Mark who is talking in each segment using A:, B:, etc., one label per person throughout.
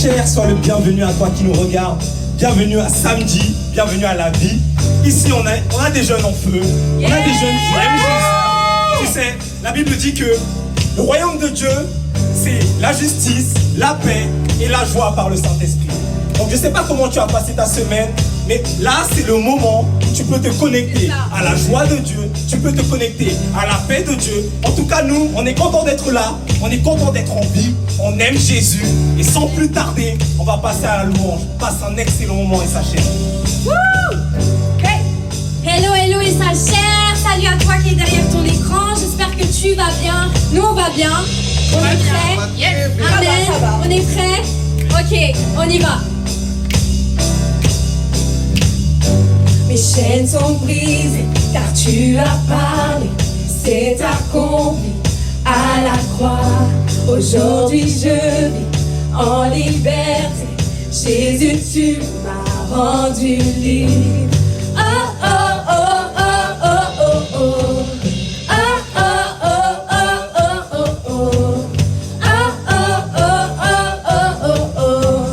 A: chair, sois le bienvenu à toi qui nous regarde. Bienvenue à samedi, bienvenue à la vie. Ici, on a des jeunes en feu, on a des jeunes qui aiment Jésus. Tu sais, la Bible dit que le royaume de Dieu, c'est la justice, la paix et la joie par le Saint-Esprit. Donc je ne sais pas comment tu as passé ta semaine, mais là c'est le moment où tu peux te connecter à la joie de Dieu, tu peux te connecter à la paix de Dieu. En tout cas nous, on est content d'être là, on est content d'être en vie, on aime Jésus. Et sans plus tarder, on va passer à la louange. On passe un excellent moment et sa chair.
B: Hello, hello et sa chair. Salut à toi qui est derrière ton écran. J'espère que tu vas bien. Nous on va bien. On est prêts?
C: Yes.
B: Amen.
C: Ça va.
B: On est prêts? Ok, on y va.
C: Mes chaînes sont brisées car tu as parlé, c'est accompli à la croix. Aujourd'hui je vis en liberté, Jésus tu m'as rendu libre. Oh oh oh oh oh oh oh. Oh oh oh oh oh oh oh. Oh oh oh oh oh oh oh.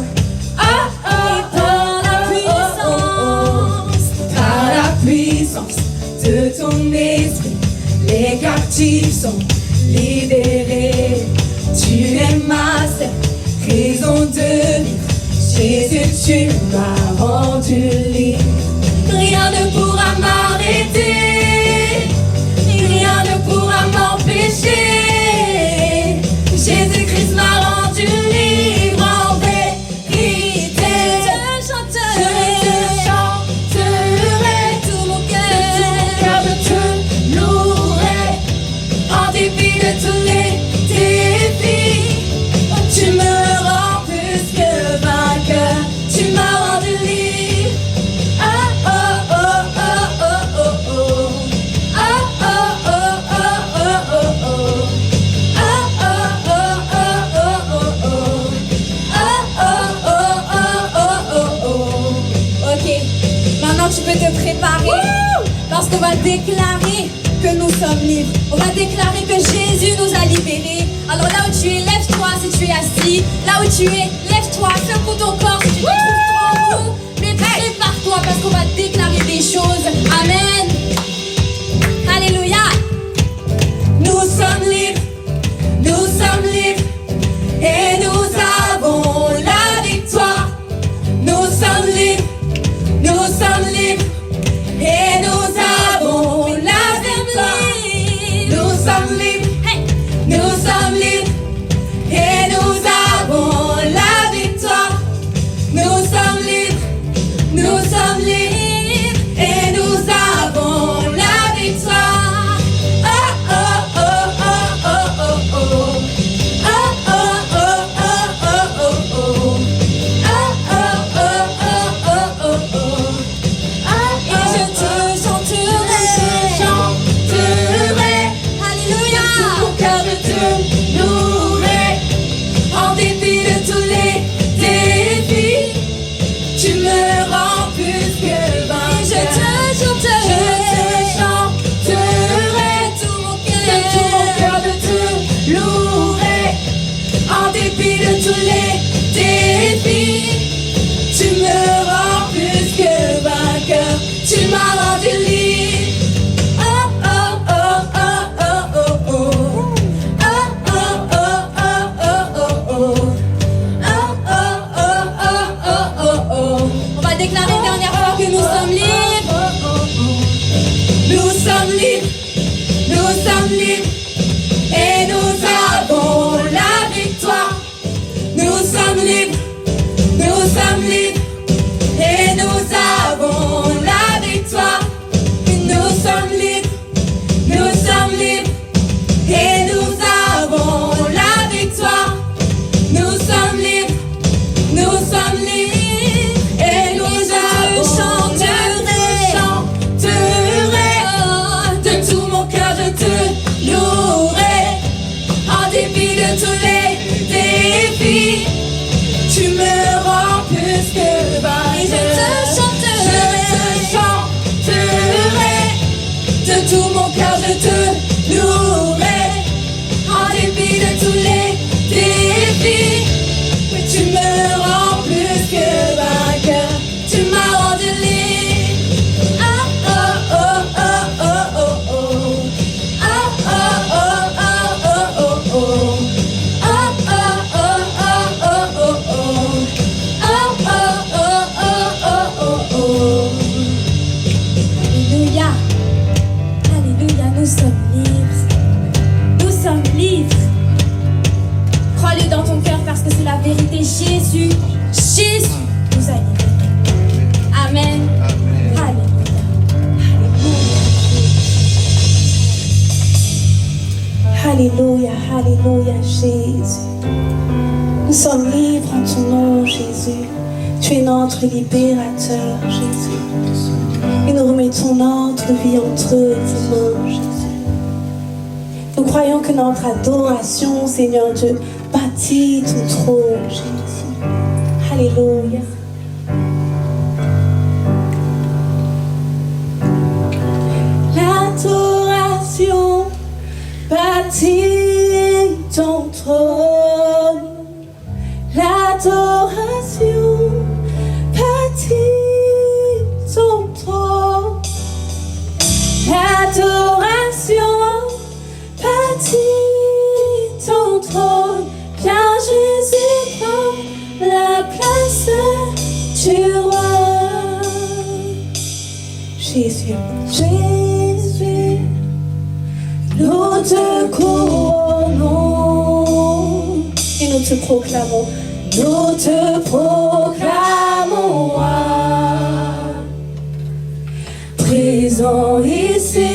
C: De ton esprit, les captifs sont libérés. Tu es ma seule raison de vivre. Jésus, tu m'as rendu libre. Rien ne pourra m'arrêter, rien ne pourra m'empêcher. Jésus-Christ m'a rendu libre en vérité. Je te chanterai tout mon cœur, de te louerai en dépit de tous les défis. Tu me rends plus que vainqueur, tu m'as rendu libre. Oh oh oh oh oh oh oh. Oh oh oh oh oh oh oh. Oh oh oh oh oh oh oh. Oh oh oh oh oh oh.
B: Ok, maintenant tu peux te préparer parce qu'on va déclarer que nous sommes libres. On va déclarer que Jésus nous a libérés. Alors là où tu es, lève-toi si tu es assis. Là où tu es, lève-toi, secoue ton corps si tu te trouves trop mou. Mais prépare-toi parce qu'on va déclarer des choses. Amen. Alléluia.
C: Nous sommes libres, nous sommes libres, et nous avons la victoire. Nous sommes libres, et nous avons la victoire. Nous sommes libres, nous sommes libres, et nous avons la victoire. Nous sommes libres, et nous avons la victoire. Oh oh oh oh oh oh oh. Oh oh oh oh oh oh oh. Oh oh oh oh oh oh oh.
B: Et je te chanterai. Alléluia.
C: Tout mon cœur je te louerai en dépit de tous les défis. Tu me rends plus que vainqueur.
B: Et je te chanterai.
C: Je te chanterai
B: Tout mon
C: de tout mon
B: cœur.
C: cœur, je te louerai en dépit de tous les défis. Tu me rends plus que vainqueur. Tu m'as rendu libre. Oh oh oh oh oh oh oh. Oh oh oh oh oh oh oh. Oh oh oh oh oh oh.
B: On va déclarer une dernière fois que nous sommes libres.
C: Nous sommes libres, nous sommes libres, et nous avons la victoire. Nous sommes libres, et nous avons la victoire. Nous sommes libres, et nous avons la victoire. Nous sommes libres, et nous chanterai de tout mon cœur, je te louerai en dépit de tous les défis. Tu me rends plus que
D: Alléluia, Alléluia, Jésus. Nous sommes libres en ton nom, Jésus. Tu es notre libérateur, Jésus. Et nous remettons notre vie entre tes mains, Jésus. Nous croyons que notre adoration, Seigneur Dieu, bâtit ton trône, Jésus. Alléluia. L'adoration bâtit ton trône. L'adoration bâtit ton trône. L'adoration bâtit ton trône. Car Jésus prend la place du roi. Jésus, Jésus, nous te couronnons et nous te proclamons. Nous te proclamons roi, présent ici,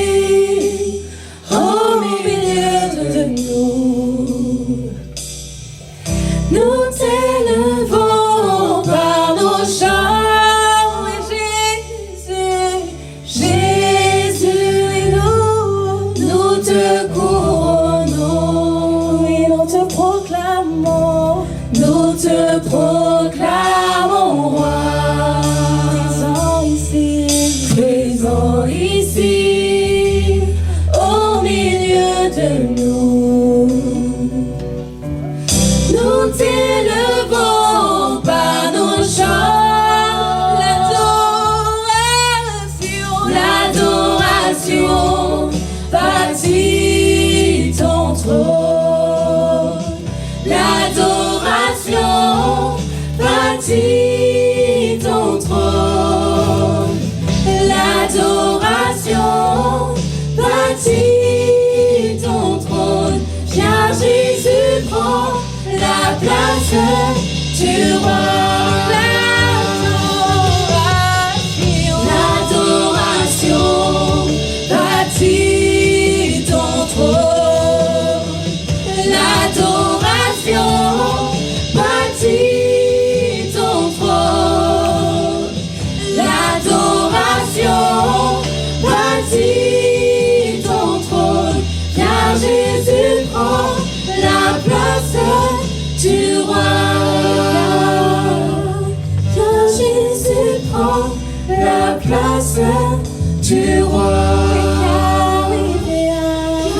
D: au milieu de nous. Nous t'élevons par nos chants, Jésus, Jésus, et nous te couronnons et nous te proclamons. Nous te proclamons roi, présent ici, au milieu de nous. Nous t'élevons par nos chants, l'adoration bâtit ton trône. L'adoration bâtit ton trône. L'adoration bâtit ton trône. Car Jésus prend la place du roi. L'adoration bâtit ton trône. L'adoration bâtit ton trône. L'adoration bâtit ton trône. Car Jésus prend la place du roi. Car Jésus prend la place du roi.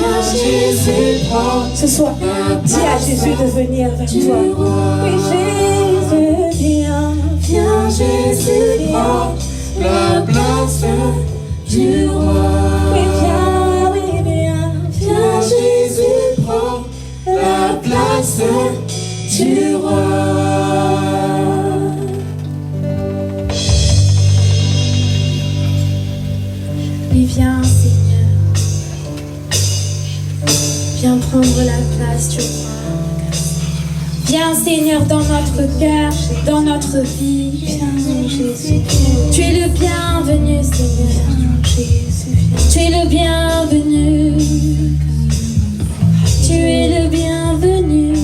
D: Car Jésus prend. Ce soir, dis à Jésus de venir vers toi. Oui, Jésus, viens. Viens, Jésus, prend la place du roi. Oui, viens. Viens, Jésus, prend la place du roi.
B: Oui, viens, Seigneur. Viens prendre la place du roi. Viens, Seigneur, dans notre cœur, dans notre vie. Viens, Jésus. Tu es le bienvenu, Seigneur. Tu es le bienvenu. Tu es le bienvenu.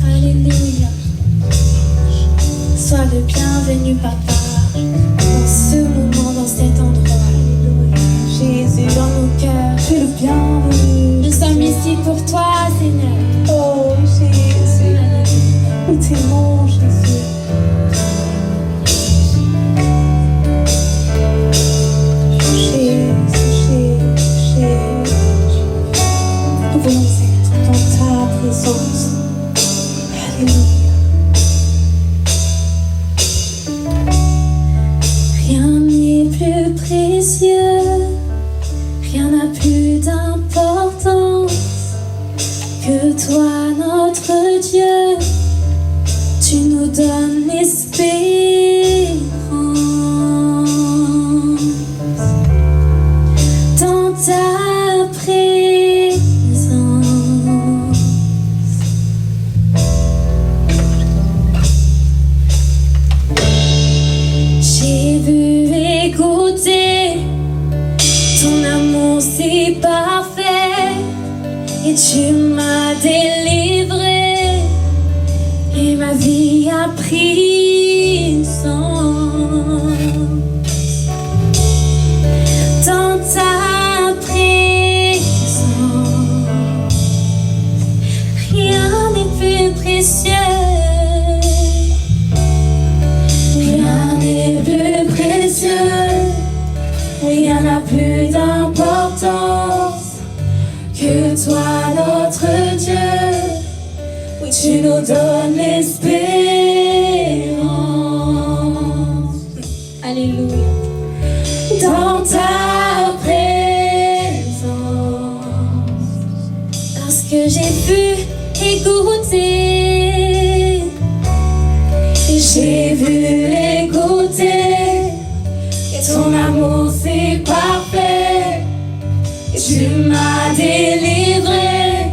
B: Alléluia. Sois le bienvenu, Papa, dans ce moment, dans cet endroit. Jésus, dans nos cœurs, tu es le bienvenu. Nous sommes ici pour toi, Seigneur.
D: Oh, Jésus, nous t'aimons, Jésus. Nous voulons être dans ta présence. Alléluia.
B: Rien n'est plus précieux, rien n'a plus d'importance que toi, notre Dieu. Tu nous donnes l'espérance. Dans ta présence, j'ai vu et goûté ton amour
C: Et tu m'as délivré et ma vie a pris sens. Dans ta présence, rien n'est plus précieux. Rien n'est plus précieux. Rien n'a plus d'importance que toi, notre Dieu. Oui, tu nous donnes l'espérance. Alléluia. Dans ta présence, parce que j'ai vu et goûté, j'ai vu et goûté, et ton amour c'est parfait. Tu m'as délivré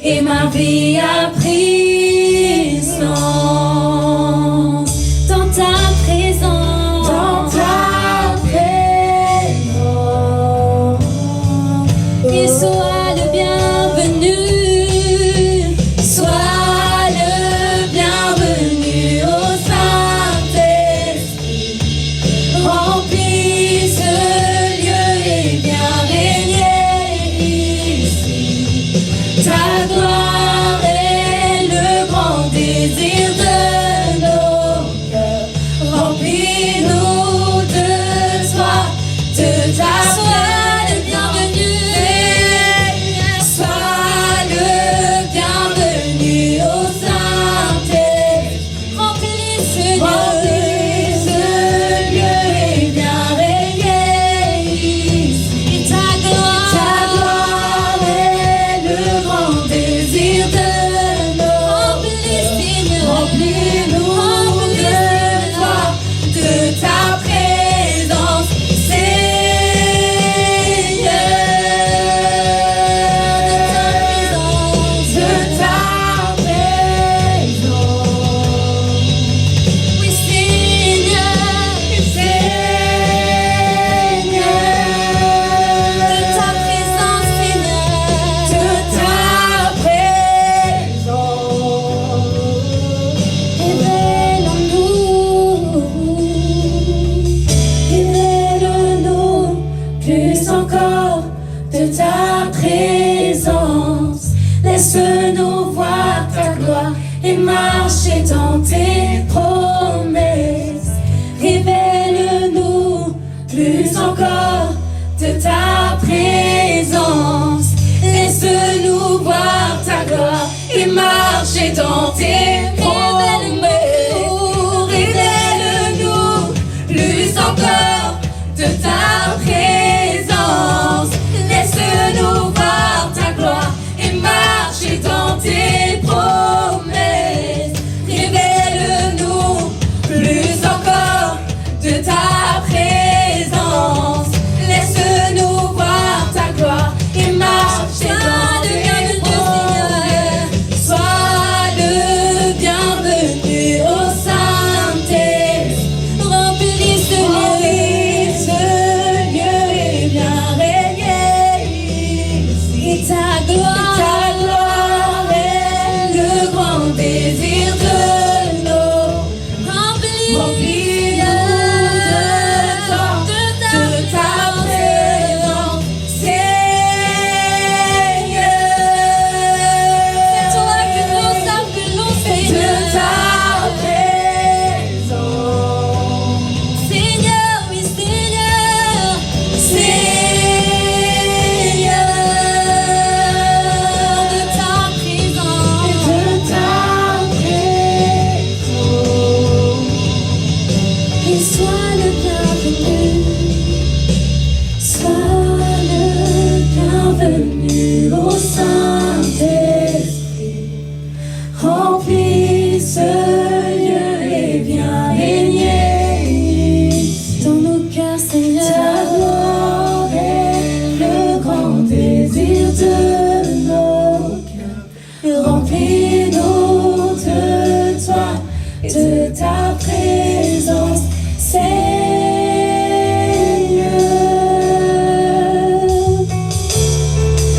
C: et ma vie a pris sens. Dans ta présence, dans ta présence, et sois le bienvenu, sois le bienvenu au Saint-Esprit. Remplis ce lieu et viens régner ici. Ta gloire est le grand désir de nos cœurs. Remplis-nous de toi, de ta sois le bienvenu. Sois le bienvenu au Saint-Esprit. Remplis ce lieu et viens régner ici. Ta gloire est le grand désir de nos cœurs. Remplis-nous de toi, de ta présence, Seigneur. De ta présence. Oui, Seigneur. De ta présence, Seigneur. De ta présence. Révèle-nous plus encore de ta présence. Laisse-nous voir ta gloire et marcher dans tes promesses. Révèle-nous plus encore de ta présence. Laisse-nous voir ta gloire et marcher dans tes promesses. Révèle-nous plus encore de ta présence. Laisse-nous voir ta gloire et marcher dans tes promesses. Révèle-nous plus encore de ta présence. Laisse-nous voir ta gloire et marcher dans tes promesses. Sois le bienvenu au Saint-Esprit. Remplis ce lieu et viens régner ici. Ta gloire est le grand désir de nos. Remplis-nous de toi, de ta présence, Seigneur. C'est toi que nous appelons, Seigneur. De ta présence, Seigneur, oui, Seigneur. Seigneur, de ta présence, de ta présence. Et sois le bienvenu, sois le bienvenu au Saint-Esprit. Remplis ce lieu et viens régner ici. Dans nos cœurs, Seigneur. Ta gloire est le grand désir de nos cœurs. Remplis-nous de toi, de ta présence, Seigneur.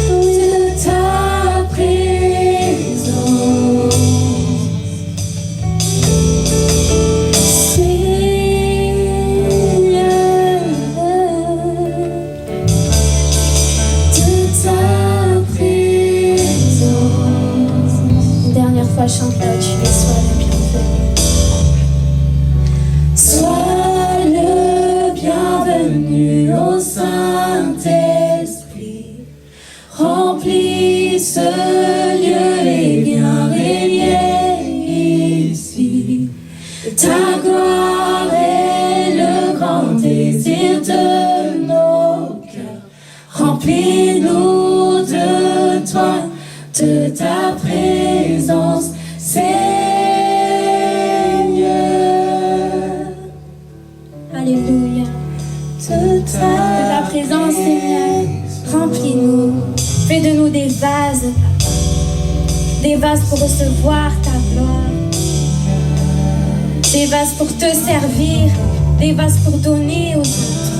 C: De ta Ta gloire est le grand désir de nos cœurs. Remplis-nous de toi, de ta présence, Seigneur.
B: Alléluia.
C: De
B: Ta présence, Seigneur, remplis-nous. Fais de nous des vases pour recevoir ta gloire, des vases pour te servir, des vases pour donner aux autres.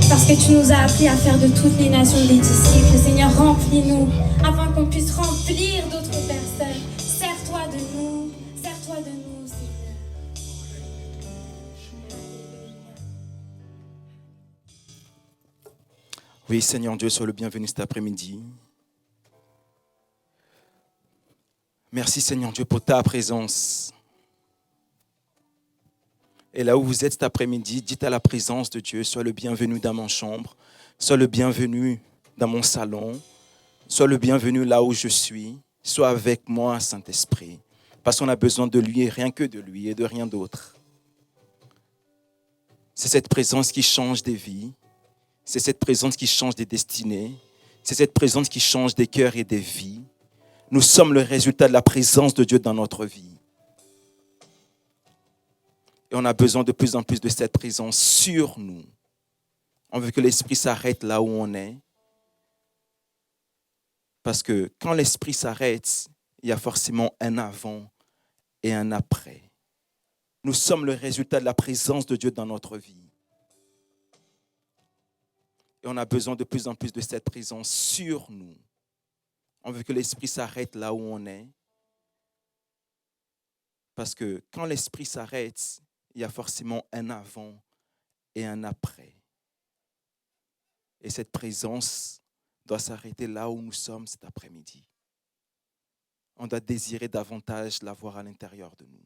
B: Parce que tu nous as appris à faire de toutes les nations des disciples. Seigneur, remplis-nous afin qu'on puisse remplir d'autres personnes. Sers-toi de nous, Seigneur.
E: Oui, Seigneur Dieu, sois le bienvenu cet après-midi. Merci, Seigneur Dieu, pour ta présence. Et là où vous êtes cet après-midi, dites à la présence de Dieu, sois le bienvenu dans ma chambre, sois le bienvenu dans mon salon, sois le bienvenu là où je suis, sois avec moi, Saint-Esprit, parce qu'on a besoin de lui et rien que de lui et de rien d'autre. C'est cette présence qui change des vies, c'est cette présence qui change des destinées, c'est cette présence qui change des cœurs et des vies. Nous sommes le résultat de la présence de Dieu dans notre vie. Et on a besoin de plus en plus de cette présence sur nous. On veut que l'Esprit s'arrête là où on est. Parce que quand l'Esprit s'arrête, il y a forcément un avant et un après. Nous sommes le résultat de la présence de Dieu dans notre vie. Et on a besoin de plus en plus de cette présence sur nous. On veut que l'Esprit s'arrête là où on est. Parce que quand l'Esprit s'arrête, il y a forcément un avant et un après. Et cette présence doit s'arrêter là où nous sommes cet après-midi. On doit désirer davantage la voir à l'intérieur de nous.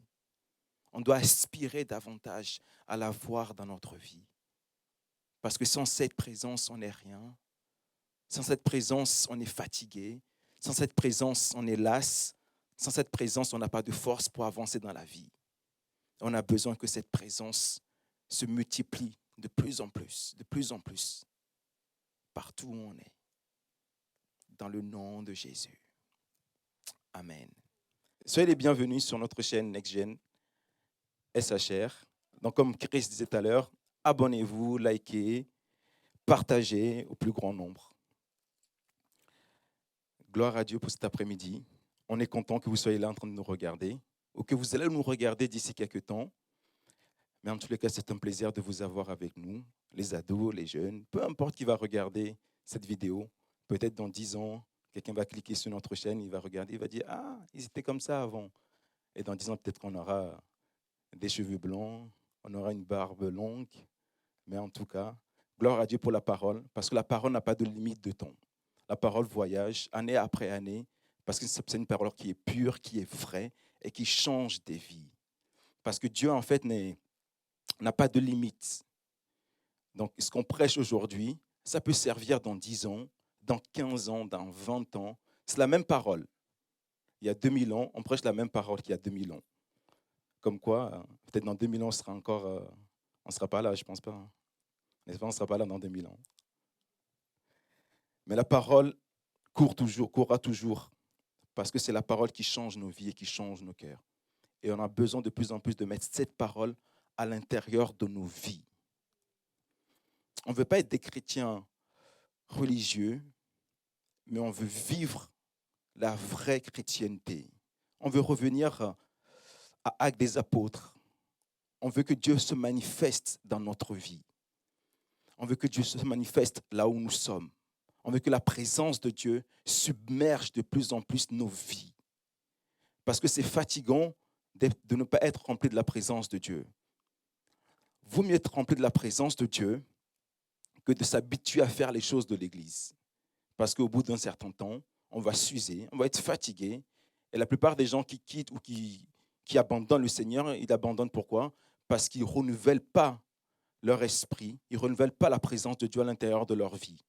E: On doit aspirer davantage à la voir dans notre vie. Parce que sans cette présence, on n'est rien. Sans cette présence, on est fatigué. Sans cette présence, on est las. Sans cette présence, on n'a pas de force pour avancer dans la vie. On a besoin que cette présence se multiplie de plus en plus, partout où on est. Dans le nom de Jésus. Amen. Soyez les bienvenus sur notre chaîne NextGen SHR. Donc, comme Chris disait tout à l'heure, abonnez-vous, likez, partagez au plus grand nombre. Gloire à Dieu pour cet après-midi. On est content que vous soyez là en train de nous regarder ou que vous allez nous regarder d'ici quelques temps. Mais en tous les cas, c'est un plaisir de vous avoir avec nous, les ados, les jeunes, peu importe qui va regarder cette vidéo. Peut-être dans 10 ans, quelqu'un va cliquer sur notre chaîne, il va regarder, il va dire « Ah, ils étaient comme ça avant ». Et dans 10 ans, peut-être qu'on aura des cheveux blancs, on aura une barbe longue. Mais en tout cas, gloire à Dieu pour la parole, parce que la parole n'a pas de limite de temps. La parole voyage année après année, parce que c'est une parole qui est pure, qui est vraie et qui change des vies. Parce que Dieu, en fait, n'a pas de limite. Donc, ce qu'on prêche aujourd'hui, ça peut servir dans 10 ans, dans 15 ans, dans 20 ans. C'est la même parole. Il y a 2000 ans, on prêche la même parole qu'il y a 2000 ans. Comme quoi, peut-être dans 2000 ans, on ne sera pas là, je ne pense pas. N'est-ce pas, on ne sera pas là dans 2000 ans. Mais la parole courra toujours, parce que c'est la parole qui change nos vies et qui change nos cœurs. Et on a besoin de plus en plus de mettre cette parole à l'intérieur de nos vies. On ne veut pas être des chrétiens religieux, mais on veut vivre la vraie chrétienté. On veut revenir à Actes des Apôtres. On veut que Dieu se manifeste dans notre vie. On veut que Dieu se manifeste là où nous sommes. On veut que la présence de Dieu submerge de plus en plus nos vies. Parce que c'est fatigant de ne pas être rempli de la présence de Dieu. Vaut mieux être rempli de la présence de Dieu que de s'habituer à faire les choses de l'Église. Parce qu'au bout d'un certain temps, on va s'user, on va être fatigué. Et la plupart des gens qui quittent ou qui abandonnent le Seigneur, ils abandonnent pourquoi? Parce qu'ils ne renouvellent pas leur esprit, ils ne renouvellent pas la présence de Dieu à l'intérieur de leur vie.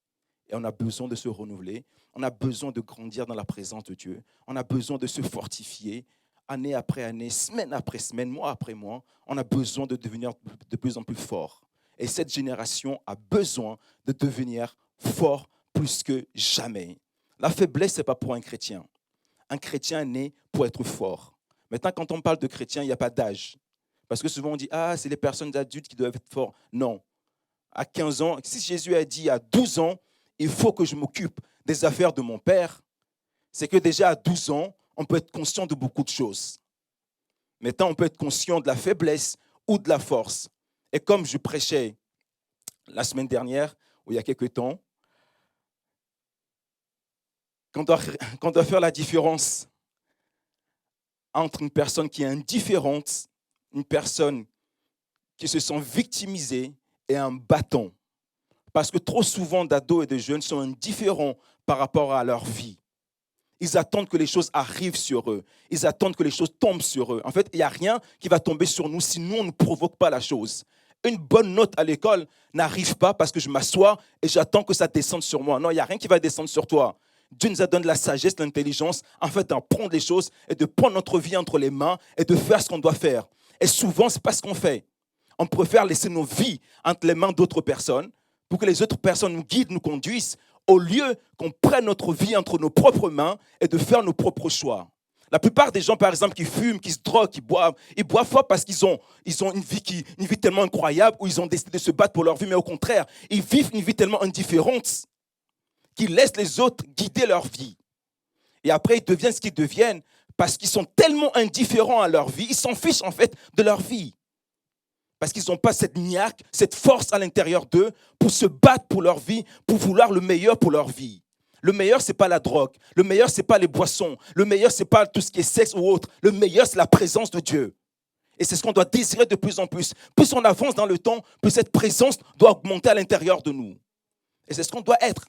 E: Et on a besoin de se renouveler, on a besoin de grandir dans la présence de Dieu, on a besoin de se fortifier année après année, semaine après semaine, mois après mois, on a besoin de devenir de plus en plus fort. Et cette génération a besoin de devenir fort plus que jamais. La faiblesse, ce n'est pas pour un chrétien. Un chrétien est né pour être fort. Maintenant, quand on parle de chrétien, il n'y a pas d'âge. Parce que souvent on dit, ah, c'est les personnes adultes qui doivent être forts. Non. À 15 ans, si Jésus a dit à 12 ans, il faut que je m'occupe des affaires de mon père, c'est que déjà à 12 ans, on peut être conscient de beaucoup de choses. Maintenant, on peut être conscient de la faiblesse ou de la force. Et comme je prêchais la semaine dernière, ou il y a quelques temps, qu'on doit faire la différence entre une personne qui est indifférente, une personne qui se sent victimisée et un bâton. Parce que trop souvent d'ados et de jeunes sont indifférents par rapport à leur vie. Ils attendent que les choses arrivent sur eux. Ils attendent que les choses tombent sur eux. En fait, il n'y a rien qui va tomber sur nous si nous, on ne provoque pas la chose. Une bonne note à l'école n'arrive pas parce que je m'assois et j'attends que ça descende sur moi. Non, il n'y a rien qui va descendre sur toi. Dieu nous a donné la sagesse, l'intelligence, en fait, d'apprendre les choses et de prendre notre vie entre les mains et de faire ce qu'on doit faire. Et souvent, ce n'est pas ce qu'on fait. On préfère laisser nos vies entre les mains d'autres personnes pour que les autres personnes nous guident, nous conduisent, au lieu qu'on prenne notre vie entre nos propres mains et de faire nos propres choix. La plupart des gens, par exemple, qui fument, qui se droguent, qui boivent, ils boivent fort parce qu'ils ont une vie tellement incroyable où ils ont décidé de se battre pour leur vie, mais au contraire, ils vivent une vie tellement indifférente qu'ils laissent les autres guider leur vie. Et après, ils deviennent ce qu'ils deviennent parce qu'ils sont tellement indifférents à leur vie, ils s'en fichent en fait de leur vie. Parce qu'ils n'ont pas cette niaque, cette force à l'intérieur d'eux pour se battre pour leur vie, pour vouloir le meilleur pour leur vie. Le meilleur, ce n'est pas la drogue. Le meilleur, ce n'est pas les boissons. Le meilleur, ce n'est pas tout ce qui est sexe ou autre. Le meilleur, c'est la présence de Dieu. Et c'est ce qu'on doit désirer de plus en plus. Plus on avance dans le temps, plus cette présence doit augmenter à l'intérieur de nous. Et c'est ce qu'on doit être.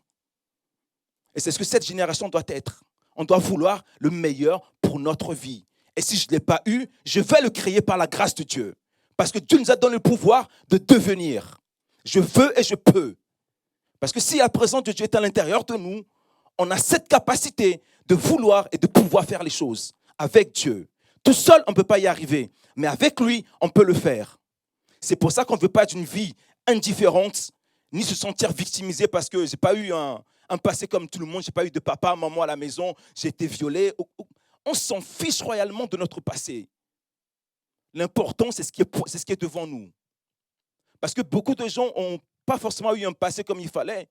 E: Et c'est ce que cette génération doit être. On doit vouloir le meilleur pour notre vie. Et si je ne l'ai pas eu, je vais le créer par la grâce de Dieu. Parce que Dieu nous a donné le pouvoir de devenir. Je veux et je peux. Parce que si la présence de Dieu est à l'intérieur de nous, on a cette capacité de vouloir et de pouvoir faire les choses avec Dieu. Tout seul, on ne peut pas y arriver. Mais avec lui, on peut le faire. C'est pour ça qu'on ne veut pas être une vie indifférente, ni se sentir victimisé parce que je n'ai pas eu un passé comme tout le monde. Je n'ai pas eu de papa, maman à la maison. J'ai été violé. On s'en fiche royalement de notre passé. L'important, c'est ce qui est devant nous. Parce que beaucoup de gens n'ont pas forcément eu un passé comme il fallait,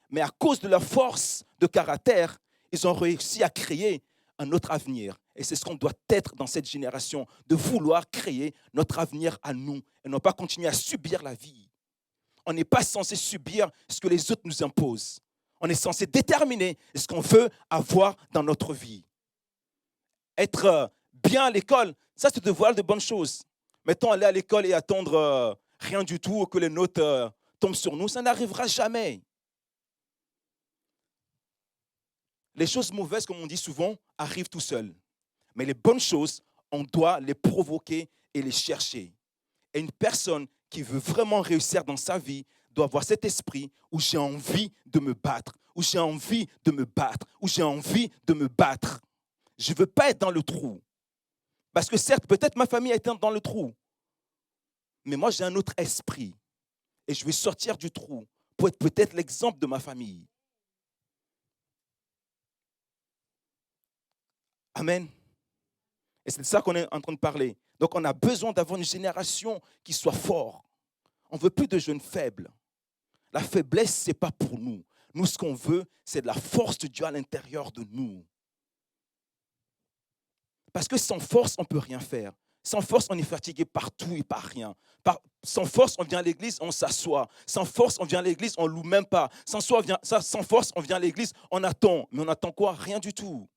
E: mais à cause de leur force de caractère, ils ont réussi à créer un autre avenir. Et c'est ce qu'on doit être dans cette génération, de vouloir créer notre avenir à nous et non pas continuer à subir la vie. On n'est pas censé subir ce que les autres nous imposent. On est censé déterminer ce qu'on veut avoir dans notre vie. Être bien à l'école, ça c'est de voir de bonnes choses. Mettons aller à l'école et attendre rien du tout ou que les notes tombent sur nous, ça n'arrivera jamais. Les choses mauvaises, comme on dit souvent, arrivent tout seules. Mais les bonnes choses, on doit les provoquer et les chercher. Et une personne qui veut vraiment réussir dans sa vie doit avoir cet esprit où j'ai envie de me battre, où j'ai envie de me battre, où j'ai envie de me battre. Je ne veux pas être dans le trou. Parce que certes, peut-être ma famille a été dans le trou. Mais moi, j'ai un autre esprit. Et je vais sortir du trou pour être peut-être l'exemple de ma famille. Amen. Et c'est de ça qu'on est en train de parler. Donc, on a besoin d'avoir une génération qui soit forte. On ne veut plus de jeunes faibles. La faiblesse, ce n'est pas pour nous. Nous, ce qu'on veut, c'est de la force de Dieu à l'intérieur de nous. Parce que sans force, on ne peut rien faire. Sans force, on est fatigué par tout et par rien. Sans force, on vient à l'église, on s'assoit. Sans force, on vient à l'église, on ne loue même pas. Sans force, on vient à l'église, on attend. Mais on attend quoi? Rien du tout.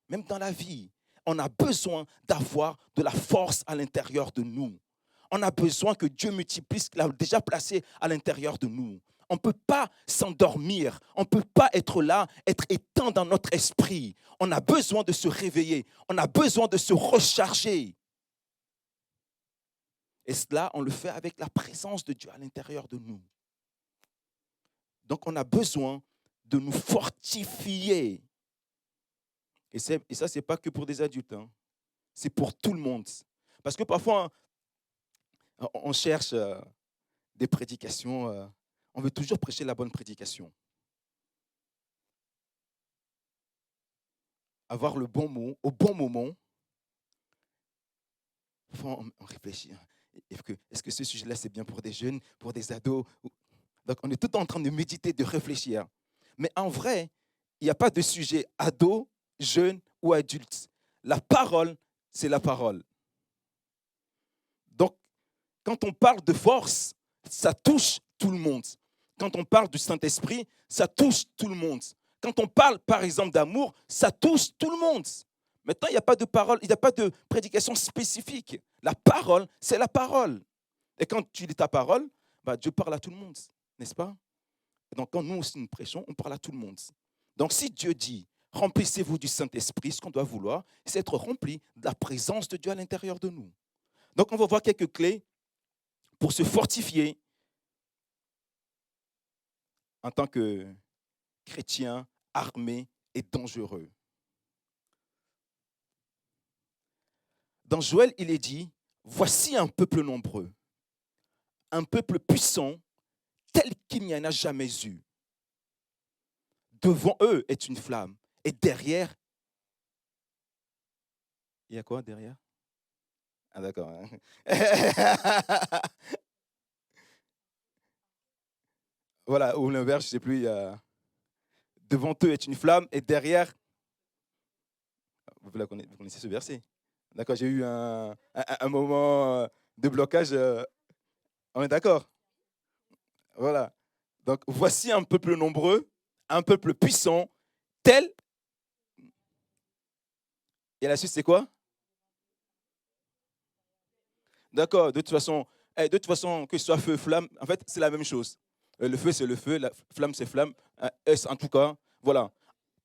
E: Même dans la vie, on a besoin d'avoir de la force à l'intérieur de nous. On a besoin que Dieu multiplie ce qu'il a déjà placé à l'intérieur de nous. On ne peut pas s'endormir. On ne peut pas être là, être éteint dans notre esprit. On a besoin de se réveiller. On a besoin de se recharger. Et cela, on le fait avec la présence de Dieu à l'intérieur de nous. Donc, on a besoin de nous fortifier. Et ça, ce n'est pas que pour des adultes. c'est pour tout le monde. Parce que parfois, on cherche des prédications, on veut toujours prêcher la bonne prédication. Avoir le bon mot au bon moment. Parfois, on réfléchit. Est-ce que ce sujet-là, c'est bien pour des jeunes, pour des ados? Donc, on est tout en train de méditer, de réfléchir. Mais en vrai, il n'y a pas de sujet ado, jeune ou adulte. La parole, c'est la parole. Donc, quand on parle de force, ça touche tout le monde. Quand on parle du Saint-Esprit, ça touche tout le monde. Quand on parle, par exemple, d'amour, ça touche tout le monde. Maintenant, il n'y a pas de parole, il n'y a pas de prédication spécifique. La parole, c'est la parole. Et quand tu dis ta parole, Dieu parle à tout le monde, n'est-ce pas? Et donc, quand nous aussi nous prêchons, on parle à tout le monde. Donc, si Dieu dit, remplissez-vous du Saint-Esprit, ce qu'on doit vouloir, c'est être rempli de la présence de Dieu à l'intérieur de nous. Donc, on va voir quelques clés pour se fortifier en tant que chrétien armé et dangereux. Dans Joël, il est dit, voici un peuple nombreux, un peuple puissant, tel qu'il n'y en a jamais eu. Devant eux est une flamme, et derrière, il y a quoi derrière? Ah d'accord. Voilà, ou l'inverse, je ne sais plus, il y a... Devant eux est une flamme, et derrière, vous connaissez ce verset? D'accord, j'ai eu un moment de blocage. On est d'accord? Voilà. Donc, voici un peuple nombreux, un peuple puissant, tel. Et la suite, c'est quoi? D'accord, de toute façon, que ce soit feu, flamme, en fait, c'est la même chose. Le feu, c'est le feu, la flamme, c'est flamme. En tout cas, voilà.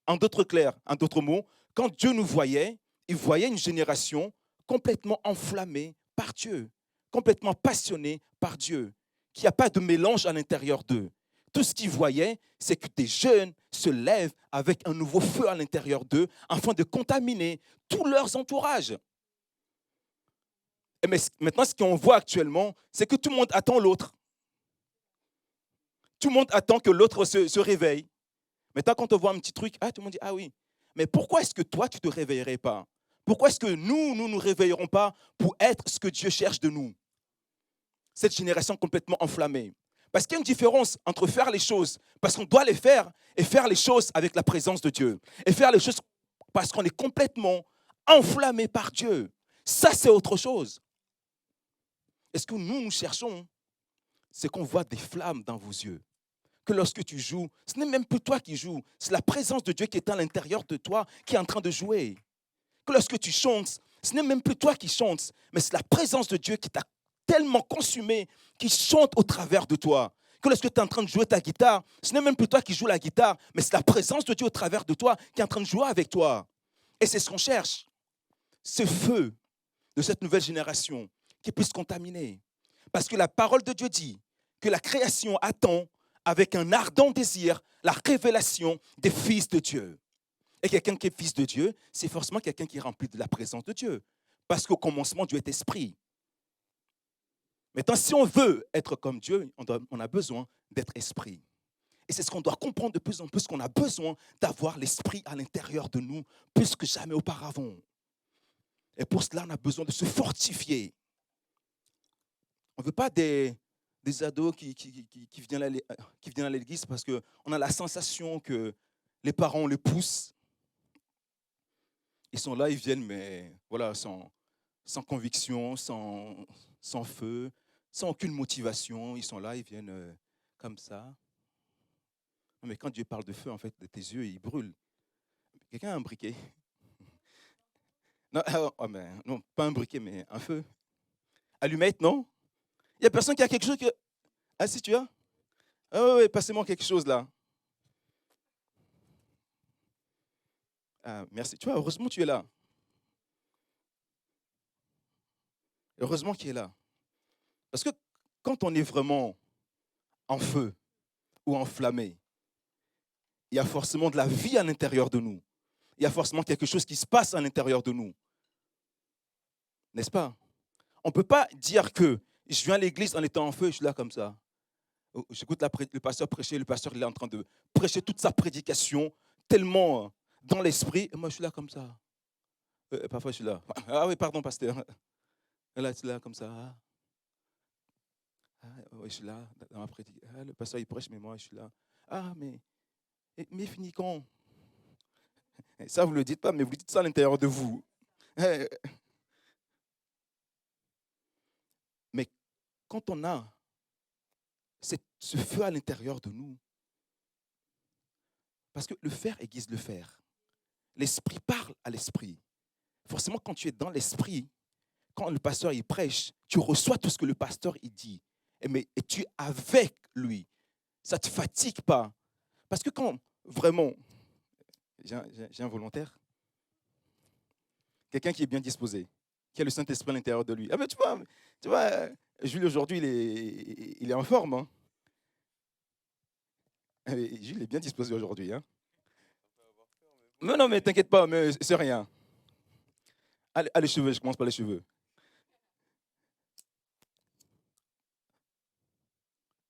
E: En d'autres mots, quand Dieu nous voyait, il voyait une génération complètement enflammée par Dieu, complètement passionnée par Dieu, qu'il n'y a pas de mélange à l'intérieur d'eux. Tout ce qu'ils voyaient, c'est que des jeunes se lèvent avec un nouveau feu à l'intérieur d'eux afin de contaminer tous leurs entourages. Mais maintenant, ce qu'on voit actuellement, c'est que tout le monde attend l'autre. Tout le monde attend que l'autre se réveille. Maintenant, quand on voit un petit truc, tout le monde dit, ah oui, mais pourquoi est-ce que toi, tu ne te réveillerais pas? Pourquoi est-ce que nous ne nous réveillerons pas pour être ce que Dieu cherche de nous? Cette génération complètement enflammée. Parce qu'il y a une différence entre faire les choses parce qu'on doit les faire et faire les choses avec la présence de Dieu. Et faire les choses parce qu'on est complètement enflammé par Dieu. Ça, c'est autre chose. Et ce que nous cherchons, c'est qu'on voit des flammes dans vos yeux. Que lorsque tu joues, ce n'est même plus toi qui joues, c'est la présence de Dieu qui est à l'intérieur de toi qui est en train de jouer. Que lorsque tu chantes, ce n'est même plus toi qui chantes, mais c'est la présence de Dieu qui t'a tellement consumé, qui chante au travers de toi. Que lorsque tu es en train de jouer ta guitare, ce n'est même plus toi qui joues la guitare, mais c'est la présence de Dieu au travers de toi qui est en train de jouer avec toi. Et c'est ce qu'on cherche. Ce feu de cette nouvelle génération qui puisse contaminer. Parce que la parole de Dieu dit que la création attend avec un ardent désir la révélation des fils de Dieu. Et quelqu'un qui est fils de Dieu, c'est forcément quelqu'un qui est rempli de la présence de Dieu. Parce qu'au commencement, Dieu est esprit. Maintenant, si on veut être comme Dieu, on a besoin d'être esprit. Et c'est ce qu'on doit comprendre de plus en plus, qu'on a besoin d'avoir l'esprit à l'intérieur de nous, plus que jamais auparavant. Et pour cela, on a besoin de se fortifier. On ne veut pas des ados qui viennent à l'église parce qu'on a la sensation que les parents les poussent. Ils sont là, ils viennent, mais voilà, sans conviction, sans feu, sans aucune motivation. Ils sont là, ils viennent comme ça. Non, mais quand Dieu parle de feu, en fait, de tes yeux, ils brûlent. Quelqu'un a un briquet? Non, non, pas un briquet, mais un feu. Allumette, non? Il n'y a personne qui a quelque chose que... Ah, si tu as? Ah oui, passez-moi quelque chose là. Ah, merci. Tu vois, heureusement tu es là. Heureusement qu'il est là. Parce que quand on est vraiment en feu ou enflammé, il y a forcément de la vie à l'intérieur de nous. Il y a forcément quelque chose qui se passe à l'intérieur de nous. N'est-ce pas? On ne peut pas dire que je viens à l'église en étant en feu, je suis là comme ça. J'écoute le pasteur prêcher, le pasteur il est en train de prêcher toute sa prédication, tellement dans l'esprit, et moi je suis là comme ça. Parfois je suis là. Ah oui, pardon, pasteur. Et là, je suis là comme ça. Oui, je suis là dans ma prédication. Le pasteur il prêche, mais moi je suis là. Ah, mais fini quand? Ça, vous ne le dites pas, mais vous dites ça à l'intérieur de vous. Mais quand on a ce feu à l'intérieur de nous, parce que le fer aiguise le fer. L'esprit parle à l'esprit. Forcément, quand tu es dans l'esprit, quand le pasteur il prêche, tu reçois tout ce que le pasteur il dit. Et tu es avec lui. Ça ne te fatigue pas. Parce que quand vraiment, j'ai un volontaire, quelqu'un qui est bien disposé, qui a le Saint-Esprit à l'intérieur de lui. Ah ben tu vois, Jules aujourd'hui, il est en forme. Hein. Jules est bien disposé aujourd'hui. Hein. Non, mais t'inquiète pas, mais c'est rien. Allez, les cheveux, je commence par les cheveux.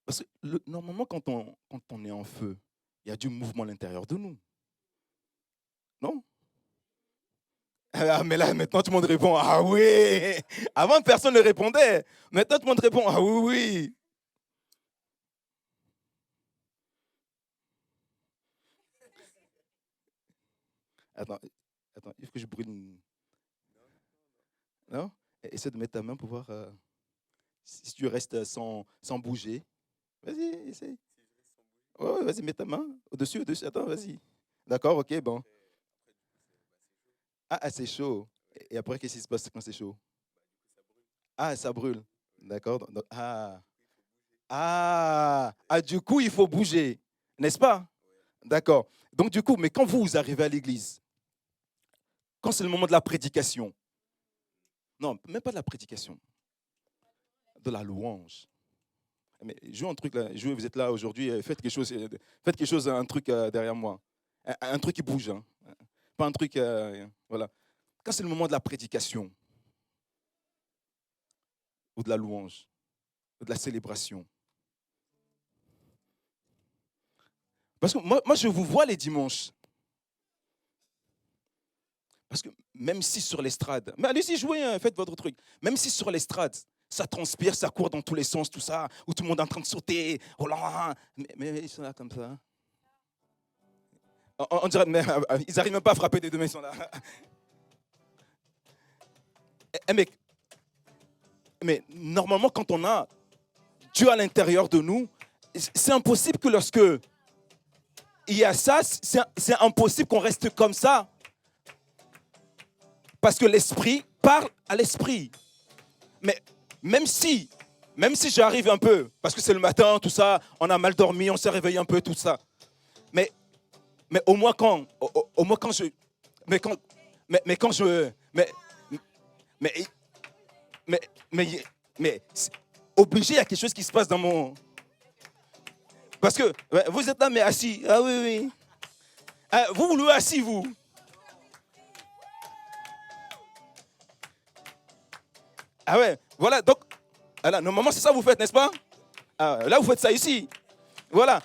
E: Parce que normalement, quand on est en feu, il y a du mouvement à l'intérieur de nous. Non? Ah, mais là, maintenant, tout le monde répond, ah oui. Avant, personne ne répondait. Maintenant, tout le monde répond, ah oui, oui. Attends, il faut que je brûle une... Non? Essaie de mettre ta main pour voir si tu restes sans bouger. Vas-y, essaye. Oh, vas-y, mets ta main au-dessus. Attends, vas-y. D'accord, ok, bon. Ah, c'est chaud. Et après, qu'est-ce qui se passe quand c'est chaud? Ah, ça brûle. D'accord. Du coup, il faut bouger. N'est-ce pas? D'accord. Donc, du coup, mais quand vous arrivez à l'église, quand c'est le moment de la prédication, non, même pas de la prédication, de la louange. Mais jouez un truc là, vous êtes là aujourd'hui, faites quelque chose, un truc derrière moi. Un truc qui bouge. Hein. Pas un truc, voilà. Quand c'est le moment de la prédication, ou de la louange, ou de la célébration. Parce que moi, je vous vois les dimanches. Parce que même si sur l'estrade, mais allez-y, jouez, hein, faites votre truc. Même si sur l'estrade, ça transpire, ça court dans tous les sens, tout ça, où tout le monde est en train de sauter, oh là, mais ils sont là comme ça. On dirait, mais ils n'arrivent même pas à frapper des deux mains, ils sont là. Mais normalement, quand on a Dieu à l'intérieur de nous, c'est impossible que lorsque il y a ça, c'est impossible qu'on reste comme ça. Parce que l'esprit parle à l'esprit. Mais même si j'arrive un peu, parce que c'est le matin, tout ça, on a mal dormi, on s'est réveillé un peu, tout ça. Mais au moins quand je, mais obligé, il y a quelque chose qui se passe dans mon... Parce que vous êtes là, mais assis. Ah oui, oui. Vous louez assis, vous. Ah ouais, voilà, donc, normalement, c'est ça que vous faites, n'est-ce pas? Là, vous faites ça ici. Voilà.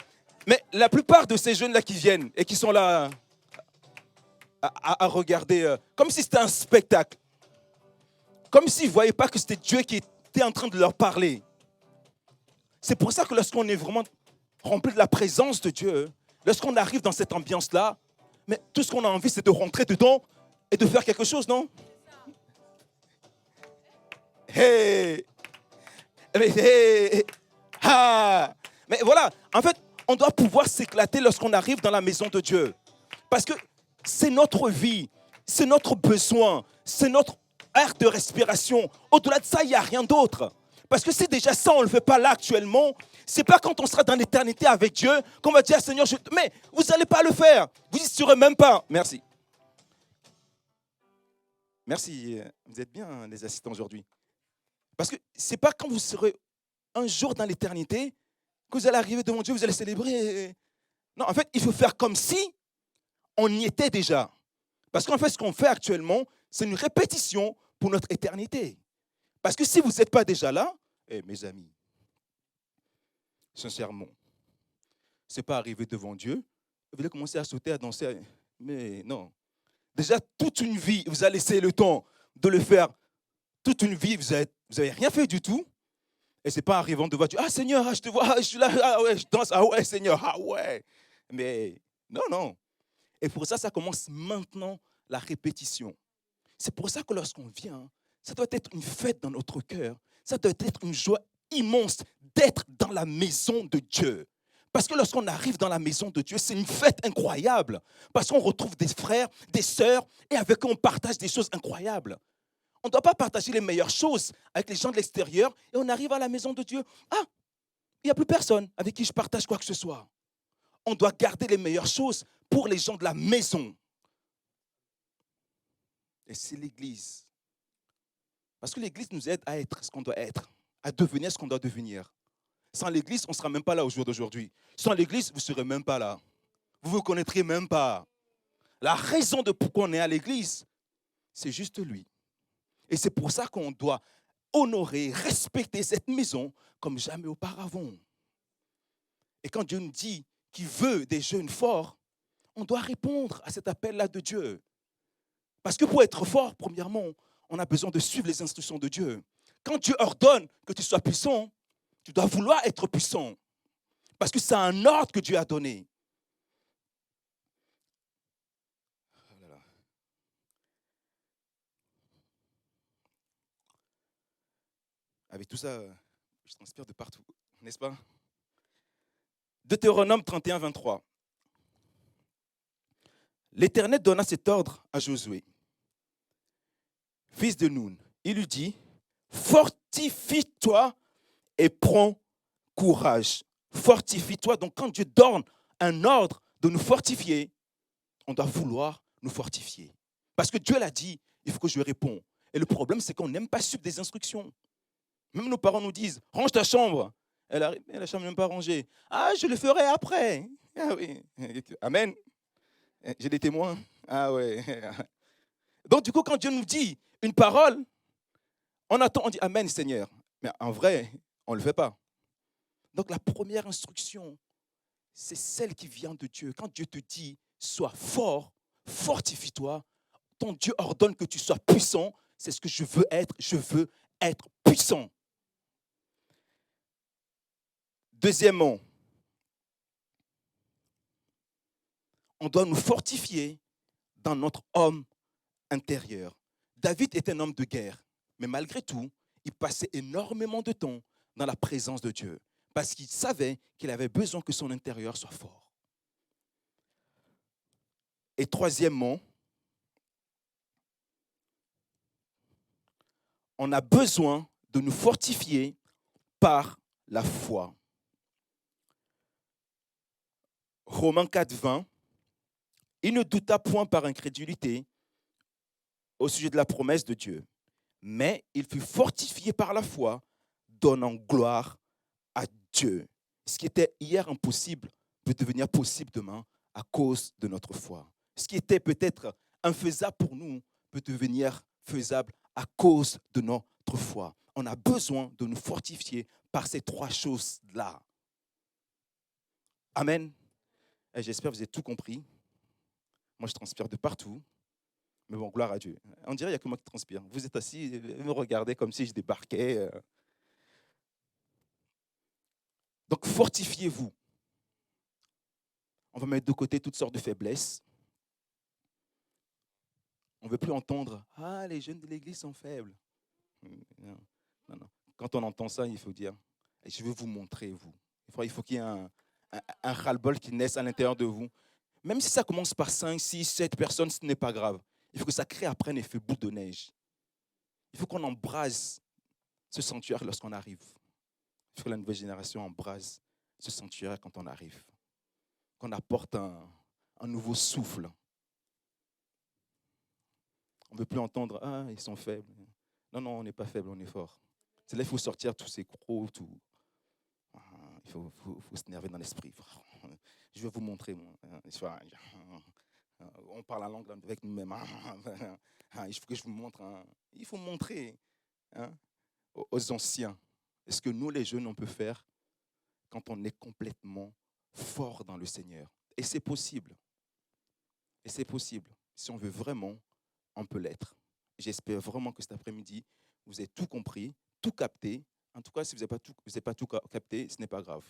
E: Mais la plupart de ces jeunes-là qui viennent et qui sont là à regarder, comme si c'était un spectacle, comme s'ils ne voyaient pas que c'était Dieu qui était en train de leur parler. C'est pour ça que lorsqu'on est vraiment rempli de la présence de Dieu, lorsqu'on arrive dans cette ambiance-là, mais tout ce qu'on a envie, c'est de rentrer dedans et de faire quelque chose, non? Hey! Mais voilà, en fait, on doit pouvoir s'éclater lorsqu'on arrive dans la maison de Dieu. Parce que c'est notre vie, c'est notre besoin, c'est notre air de respiration. Au-delà de ça, il n'y a rien d'autre. Parce que si déjà ça, on ne le fait pas là actuellement, c'est pas quand on sera dans l'éternité avec Dieu qu'on va dire, Seigneur, mais vous n'allez pas le faire. Vous n'y serez même pas. Merci. Merci. Vous êtes bien, les assistants, aujourd'hui. Parce que ce n'est pas quand vous serez un jour dans l'éternité que vous allez arriver devant Dieu, vous allez célébrer. Non, en fait, il faut faire comme si on y était déjà. Parce qu'en fait, ce qu'on fait actuellement, c'est une répétition pour notre éternité. Parce que si vous n'êtes pas déjà là, mes amis, sincèrement, ce n'est pas arriver devant Dieu, vous allez commencer à sauter, à danser, mais non. Déjà, toute une vie, vous avez laissé le temps de le faire. Toute une vie, vous n'avez rien fait du tout. Et ce n'est pas arrivant devant Dieu. Ah Seigneur, je te vois, je suis là, ah ouais, je danse, ah ouais Seigneur, ah ouais. Mais non. Et pour ça, ça commence maintenant la répétition. C'est pour ça que lorsqu'on vient, ça doit être une fête dans notre cœur. Ça doit être une joie immense d'être dans la maison de Dieu. Parce que lorsqu'on arrive dans la maison de Dieu, c'est une fête incroyable. Parce qu'on retrouve des frères, des sœurs, et avec eux, on partage des choses incroyables. On ne doit pas partager les meilleures choses avec les gens de l'extérieur, et on arrive à la maison de Dieu. Ah, il n'y a plus personne avec qui je partage quoi que ce soit. On doit garder les meilleures choses pour les gens de la maison. Et c'est l'Église. Parce que l'Église nous aide à être ce qu'on doit être, à devenir ce qu'on doit devenir. Sans l'Église, on ne sera même pas là au jour d'aujourd'hui. Sans l'Église, vous ne serez même pas là. Vous ne vous connaîtrez même pas. La raison de pourquoi on est à l'Église, c'est juste lui. Et c'est pour ça qu'on doit honorer, respecter cette maison comme jamais auparavant. Et quand Dieu nous dit qu'il veut des jeunes forts, on doit répondre à cet appel-là de Dieu. Parce que pour être fort, premièrement, on a besoin de suivre les instructions de Dieu. Quand Dieu ordonne que tu sois puissant, tu dois vouloir être puissant. Parce que c'est un ordre que Dieu a donné. Avec tout ça, je transpire de partout, n'est-ce pas? Deutéronome 31, 23. L'Éternel donna cet ordre à Josué, fils de Nun. Il lui dit, fortifie-toi et prends courage. Fortifie-toi. Donc quand Dieu donne un ordre de nous fortifier, on doit vouloir nous fortifier. Parce que Dieu l'a dit, il faut que je réponde. Et le problème, c'est qu'on n'aime pas suivre des instructions. Même nos parents nous disent, range ta chambre. Elle arrive, la chambre n'est même pas rangée. Ah, je le ferai après. Ah oui. Amen. J'ai des témoins. Ah ouais. Donc du coup, quand Dieu nous dit une parole, on attend, on dit Amen Seigneur. Mais en vrai, on ne le fait pas. Donc la première instruction, c'est celle qui vient de Dieu. Quand Dieu te dit, sois fort, fortifie-toi, ton Dieu ordonne que tu sois puissant, c'est ce que je veux être puissant. Deuxièmement, on doit nous fortifier dans notre homme intérieur. David était un homme de guerre, mais malgré tout, il passait énormément de temps dans la présence de Dieu, parce qu'il savait qu'il avait besoin que son intérieur soit fort. Et troisièmement, on a besoin de nous fortifier par la foi. Romains 4, 20. Il ne douta point par incrédulité au sujet de la promesse de Dieu, mais il fut fortifié par la foi, donnant gloire à Dieu. Ce qui était hier impossible peut devenir possible demain à cause de notre foi. Ce qui était peut-être infaisable pour nous peut devenir faisable à cause de notre foi. On a besoin de nous fortifier par ces trois choses-là. Amen. Et j'espère que vous avez tout compris. Moi, je transpire de partout. Mais bon, gloire à Dieu. On dirait qu'il n'y a que moi qui transpire. Vous êtes assis, vous me regardez comme si je débarquais. Donc, fortifiez-vous. On va mettre de côté toutes sortes de faiblesses. On ne veut plus entendre « Ah, les jeunes de l'église sont faibles. » Non. Quand on entend ça, il faut dire « Je veux vous montrer, vous. » Il faut qu'il y ait un ras-le-bol qui naisse à l'intérieur de vous. Même si ça commence par 5, 6, 7 personnes, ce n'est pas grave. Il faut que ça crée après un effet boule de neige. Il faut qu'on embrase ce sanctuaire lorsqu'on arrive. Il faut que la nouvelle génération embrase ce sanctuaire quand on arrive. Qu'on apporte un nouveau souffle. On ne veut plus entendre « Ah, ils sont faibles. » Non, on n'est pas faible, on est fort. C'est là qu'il faut sortir tous ces crocs, tout. Il faut s'énerver dans l'esprit. Je vais vous montrer. On parle la langue avec nous-mêmes. Il faut que je vous montre. Il faut montrer aux anciens ce que nous, les jeunes, on peut faire quand on est complètement fort dans le Seigneur. Et c'est possible. Et c'est possible. Si on veut vraiment, on peut l'être. J'espère vraiment que cet après-midi, vous avez tout compris, tout capté. En tout cas, si vous n'avez pas tout capté, ce n'est pas grave.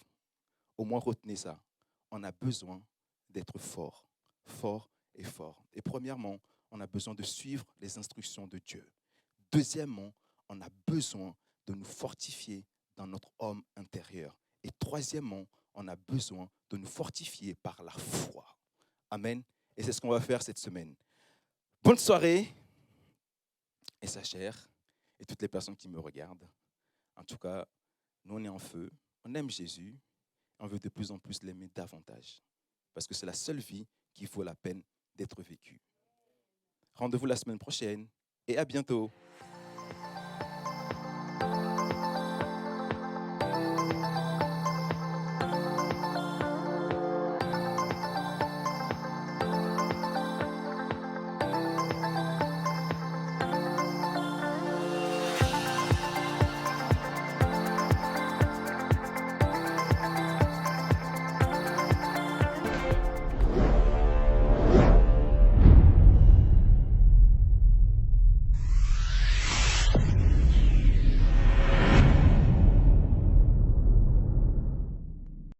E: Au moins, retenez ça. On a besoin d'être fort, fort et fort. Et premièrement, on a besoin de suivre les instructions de Dieu. Deuxièmement, on a besoin de nous fortifier dans notre homme intérieur. Et troisièmement, on a besoin de nous fortifier par la foi. Amen. Et c'est ce qu'on va faire cette semaine. Bonne soirée, et sa chère, et toutes les personnes qui me regardent. En tout cas, nous, on est en feu. On aime Jésus. On veut de plus en plus l'aimer davantage. Parce que c'est la seule vie qui vaut la peine d'être vécue. Rendez-vous la semaine prochaine et à bientôt.